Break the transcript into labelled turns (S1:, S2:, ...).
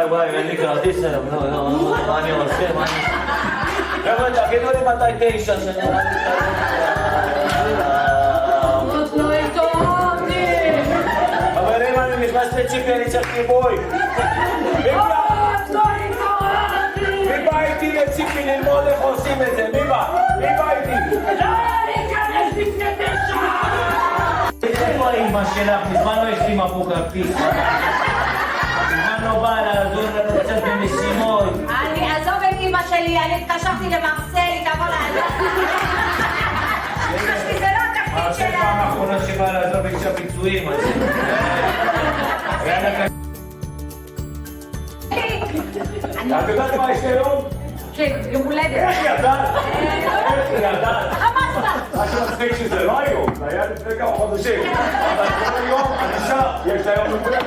S1: וואי, אין לי כרטיס היום, מה אני עושה? חבר'ה, תגידו לי מתי 9, שאני רואה לי
S2: עוד לא התעוררתי.
S1: חברים, אני נכנס לצ'יפי, אני צריך גיבוי.
S2: עוד לא התעוררתי.
S1: מי בא איתי לצ'יפי ללמוד איך עושים את זה? מי בא איתי?
S2: לא, להיכנס לפני 9.
S1: איפה האמא שלך? מזמן לא החתימה פה כרטיס. מזמן לא באה לעזור לנו קצת במשימות.
S2: אני אעזוב את אמא שלי, אני התקשרתי למרסל, היא תבוא לעזור. אמא שלי זה לא התפקיד
S1: זה פעם
S2: שלנו.
S1: האחרונה שבאה לעזור בקשה פיצויים. את יודעת מה יש לי היום?
S2: כן, יום הולדת.
S1: איך ידעת? איך ידעת?
S2: חמאסה.
S1: מה שמצחיק שזה לא היום, זה היה לפני כמה חודשים. אבל כל היום, אני שר, יש לה יום הולדת.